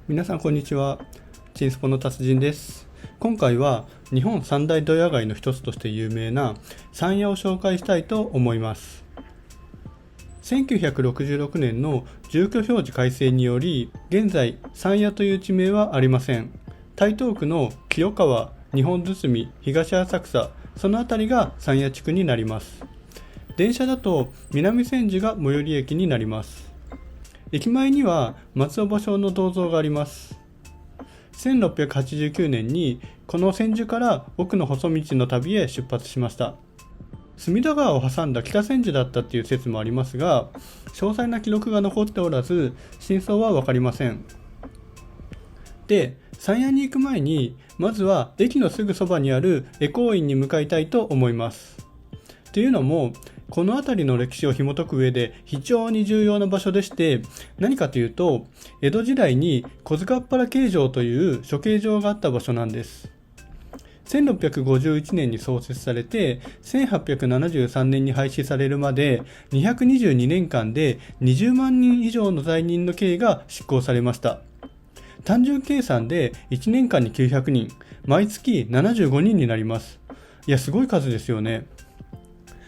皆さんこんにちは。チンスポの達人です。今回は日本三大ドヤ街の一つとして有名な山谷を紹介したいと思います。1966年の住居表示改正により、現在山谷という地名はありません。台東区の清川、日本堤、東浅草、その辺りが山谷地区になります。電車だと南千住が最寄り駅になります。駅前には松尾芭蕉の銅像があります。1689年にこの千住から奥の細道の旅へ出発しました。隅田川を挟んだ北千住だったっていう説もありますが、詳細な記録が残っておらず真相は分かりません。で、山谷に行く前にまずは駅のすぐそばにある恵光院に向かいたいと思います。というのも、この辺りの歴史を紐解く上で非常に重要な場所でして、何かというと、江戸時代に小塚っ原刑場という処刑場があった場所なんです。1651年に創設されて、1873年に廃止されるまで222年間で20万人以上の罪人の刑が執行されました。単純計算で1年間に900人、毎月75人になります。いや、すごい数ですよね。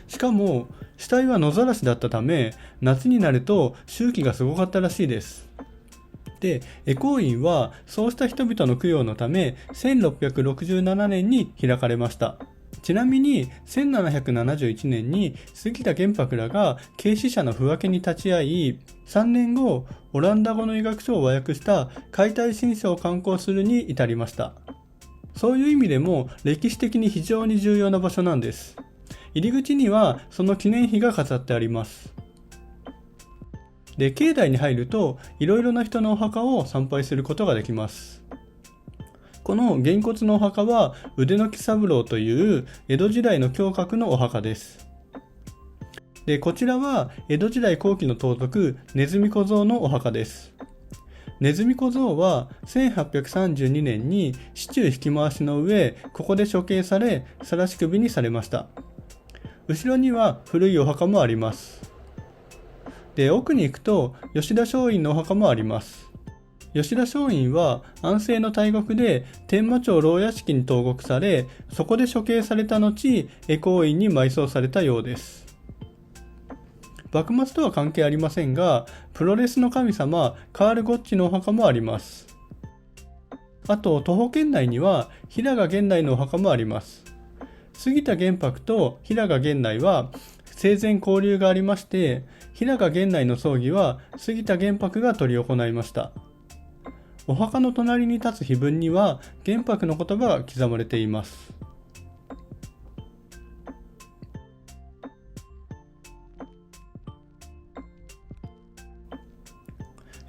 しかも死体は野ざらしだったため、夏になると臭気がすごかったらしいです。で、恵光院はそうした人々の供養のため1667年に開かれました。ちなみに1771年に杉田玄白らが軽死者の不分けに立ち会い、3年後オランダ語の医学書を和訳した解体新書を刊行するに至りました。そういう意味でも歴史的に非常に重要な場所なんです。入り口にはその記念碑が飾ってあります。で、境内に入るといろいろな人のお墓を参拝することができます。このげんこつのお墓は腕の木三郎という江戸時代の侠客のお墓です。で、こちらは江戸時代後期の盗賊ネズミ小僧のお墓です。ネズミ小僧は1832年に市中引き回しの上、ここで処刑され晒し首にされました。後ろには古いお墓もあります。で、奥に行くと吉田松陰のお墓もあります。吉田松陰は安政の大獄で天満町牢屋敷に投獄され、そこで処刑された後、恵光院に埋葬されたようです。幕末とは関係ありませんが、プロレスの神様カール・ゴッチのお墓もあります。あと、徒歩圏内には平賀源内のお墓もあります。杉田玄白と平賀源内は生前交流がありまして、平賀源内の葬儀は杉田玄白が執り行いました。お墓の隣に立つ碑文には玄白の言葉が刻まれています。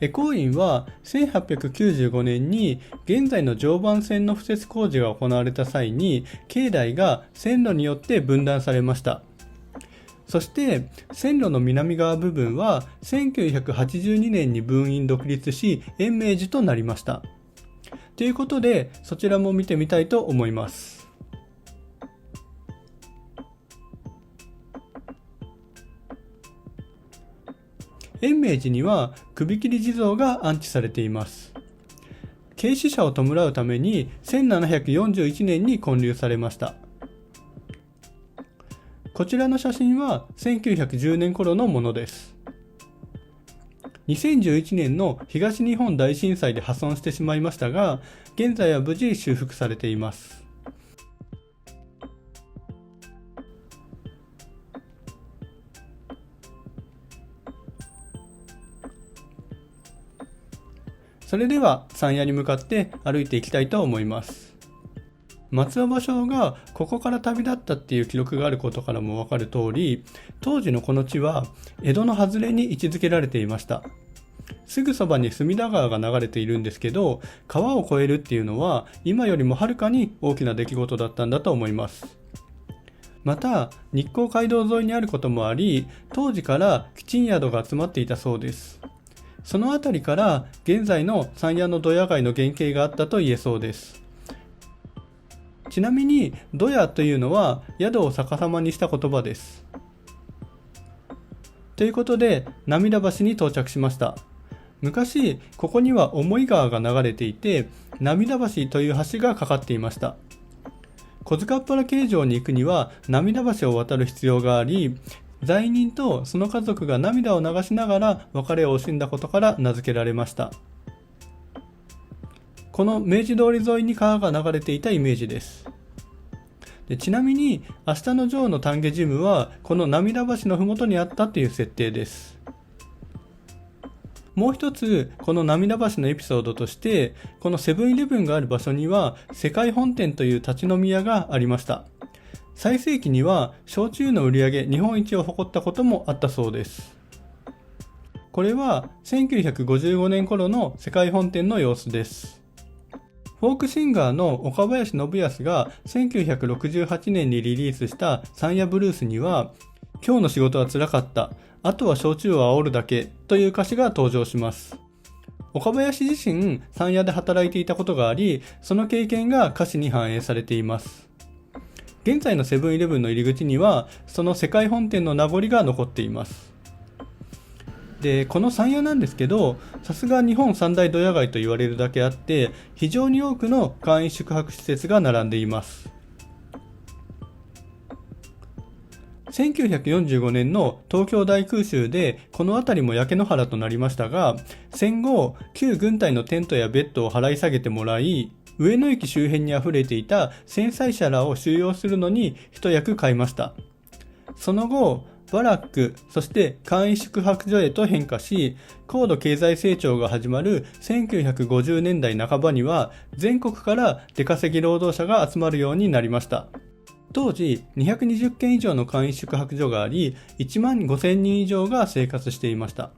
恵光院は1895年に現在の常磐線の敷設工事が行われた際に境内が線路によって分断されました。そして線路の南側部分は1982年に分院独立し延命寺となりました。ということでそちらも見てみたいと思います。延命寺には首切り地蔵が安置されています。軽死者を弔うために1741年に建立されました。こちらの写真は1910年頃のものです。2011年の東日本大震災で破損してしまいましたが、現在は無事修復されています。それでは山谷に向かって歩いていきたいと思います。松尾芭蕉がここから旅立ったっていう記録があることからもわかる通り、当時のこの地は江戸の外れに位置づけられていました。すぐそばに隅田川が流れているんですけど、川を越えるっていうのは今よりもはるかに大きな出来事だったんだと思います。また日光街道沿いにあることもあり、当時から貴賃宿が集まっていたそうです。そのあたりから現在の山谷のドヤ街の原型があったと言えそうです。ちなみにドヤというのは宿を逆さまにした言葉です。ということで涙橋に到着しました。昔、ここには重井川が流れていて、涙橋という橋がかかっていました。小塚っ原刑場に行くには涙橋を渡る必要があり、罪人とその家族が涙を流しながら別れを惜しんだことから名付けられました。この明治通り沿いに川が流れていたイメージです。ちなみに、明日のジョーの丹下ジムはこの涙橋のふもとにあったという設定です。もう一つ、この涙橋のエピソードとして、このセブンイレブンがある場所には世界本店という立ち飲み屋がありました。最盛期には焼酎の売り上げ日本一を誇ったこともあったそうです。これは1955年頃の世界本店の様子です。フォークシンガーの岡林信康が1968年にリリースした山谷ブルースには、今日の仕事は辛かった。あとは焼酎を煽るだけという歌詞が登場します。岡林自身、山谷で働いていたことがあり、その経験が歌詞に反映されています。現在のセブンイレブンの入り口には、その世界本店の名残が残っています。で、この山谷なんですけど、さすが日本三大ドヤ街と言われるだけあって、非常に多くの簡易宿泊施設が並んでいます。1945年の東京大空襲でこの辺りも焼け野原となりましたが、戦後旧軍隊のテントやベッドを払い下げてもらい、上野駅周辺に溢れていた戦災者らを収容するのに一役買いました。その後バラック、そして簡易宿泊所へと変化し、高度経済成長が始まる1950年代半ばには全国から出稼ぎ労働者が集まるようになりました。当時220軒以上の簡易宿泊所があり、1万5000人以上が生活していました。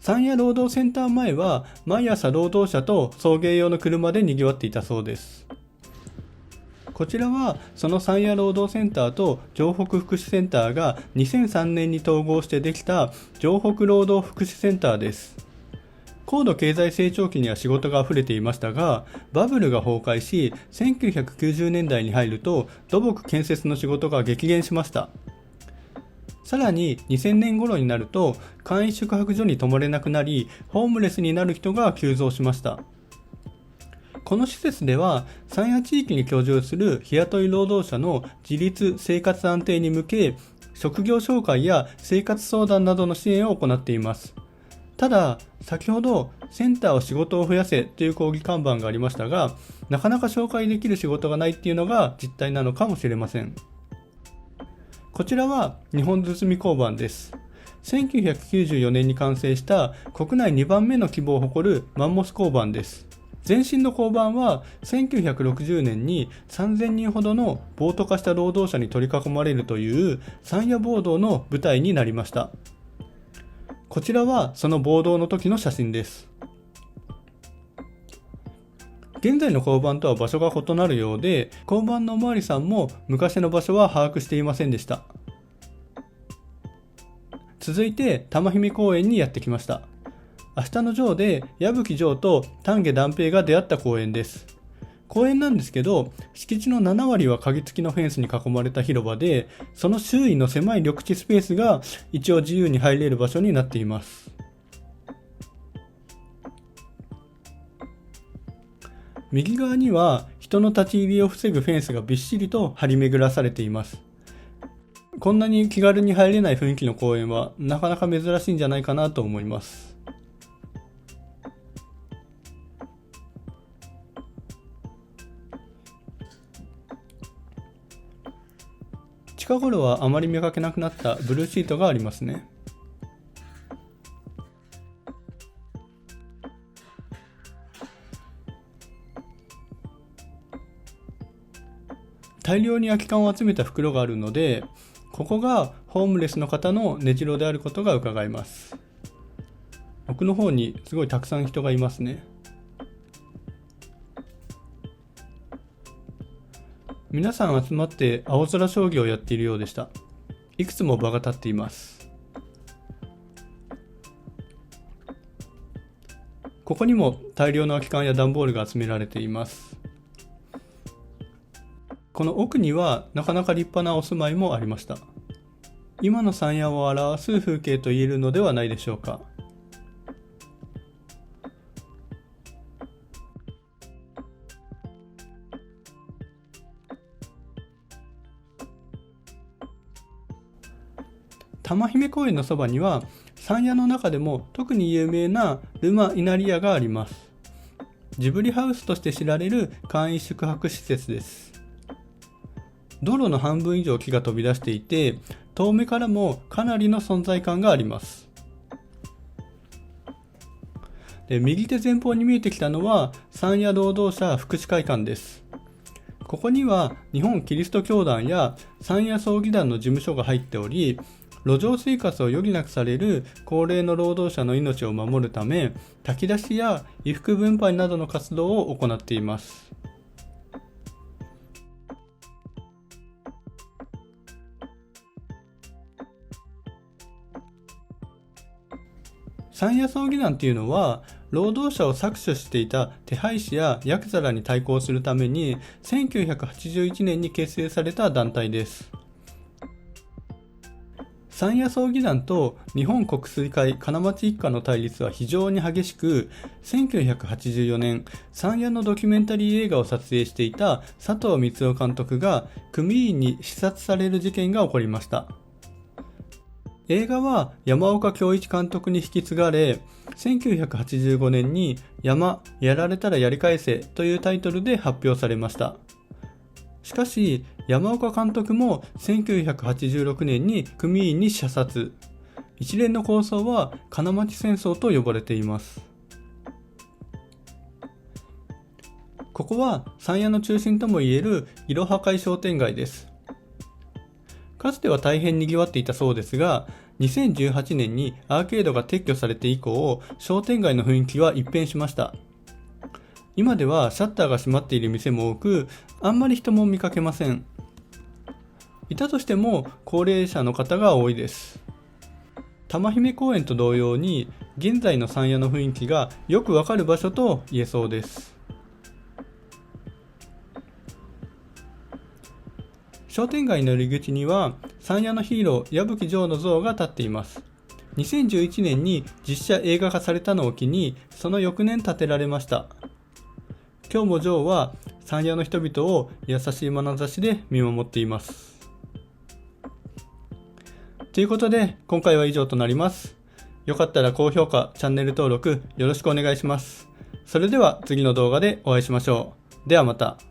山谷労働センター前は毎朝労働者と送迎用の車で賑わっていたそうです。こちらはその山谷労働センターと城北福祉センターが2003年に統合してできた城北労働福祉センターです。高度経済成長期には仕事が溢れていましたが、バブルが崩壊し、1990年代に入ると土木建設の仕事が激減しました。さらに2000年頃になると簡易宿泊所に泊まれなくなり、ホームレスになる人が急増しました。この施設では山谷地域に居住する日雇い労働者の自立生活安定に向け、職業紹介や生活相談などの支援を行っています。ただ、先ほどセンターを仕事を増やせという抗議看板がありましたが、なかなか紹介できる仕事がないっていうのが実態なのかもしれません。こちらは日本包み交番です。1994年に完成した国内2番目の規模を誇るマンモス交番です。前身の交番は1960年に3000人ほどの暴徒化した労働者に取り囲まれるという山谷暴動の舞台になりました。こちらはその暴動の時の写真です。現在の交番とは場所が異なるようで、交番のおまわりさんも昔の場所は把握していませんでした。続いて玉姫公園にやってきました。明日のジョーで矢吹城と丹下段平が出会った公園です。公園なんですけど、敷地の7割は鍵付きのフェンスに囲まれた広場で、その周囲の狭い緑地スペースが一応自由に入れる場所になっています。右側には人の立ち入りを防ぐフェンスがびっしりと張り巡らされています。こんなに気軽に入れない雰囲気の公園はなかなか珍しいんじゃないかなと思います。近頃はあまり見かけなくなったブルーシートがありますね。大量に空き缶を集めた袋があるので、ここがホームレスの方の根城であることが伺えます。奥の方にすごいたくさん人がいますね。皆さん集まって青空将棋をやっているようでした。いくつも場が立っています。ここにも大量の空き缶や段ボールが集められています。この奥にはなかなか立派なお住まいもありました。今の山谷を表す風景と言えるのではないでしょうか。玉姫公園のそばには山谷の中でも特に有名なルマ稲荷屋があります。ジブリハウスとして知られる簡易宿泊施設です。道路の半分以上木が飛び出していて、遠目からもかなりの存在感があります。で、右手前方に見えてきたのは山谷労働者福祉会館です。ここには日本キリスト教団や山谷葬儀団の事務所が入っており、路上生活を余儀なくされる高齢の労働者の命を守るため、炊き出しや衣服分配などの活動を行っています。山谷葬儀団っていうのは、労働者を搾取していた手配師やヤクザらに対抗するために1981年に結成された団体です。山谷葬儀団と日本国粋会金町一家の対立は非常に激しく、1984年、山谷のドキュメンタリー映画を撮影していた佐藤光雄監督が組員に刺殺される事件が起こりました。映画は山岡恭一監督に引き継がれ、1985年に山、やられたらやり返せというタイトルで発表されました。しかし、山岡監督も1986年に組員に射殺。一連の構想は金町戦争と呼ばれています。ここは山谷の中心ともいえるいろは会商店街です。かつては大変賑わっていたそうですが、2018年にアーケードが撤去されて以降、商店街の雰囲気は一変しました。今ではシャッターが閉まっている店も多く、あんまり人も見かけません。いたとしても高齢者の方が多いです。玉姫公園と同様に、現在の山谷の雰囲気がよくわかる場所と言えそうです。商店街の入り口には山谷のヒーロー矢吹城の像が立っています。2011年に実写映画化されたのを機に、その翌年建てられました。今日も城は山谷の人々を優しい眼差しで見守っています。ということで今回は以上となります。よかったら高評価、チャンネル登録よろしくお願いします。それでは次の動画でお会いしましょう。ではまた。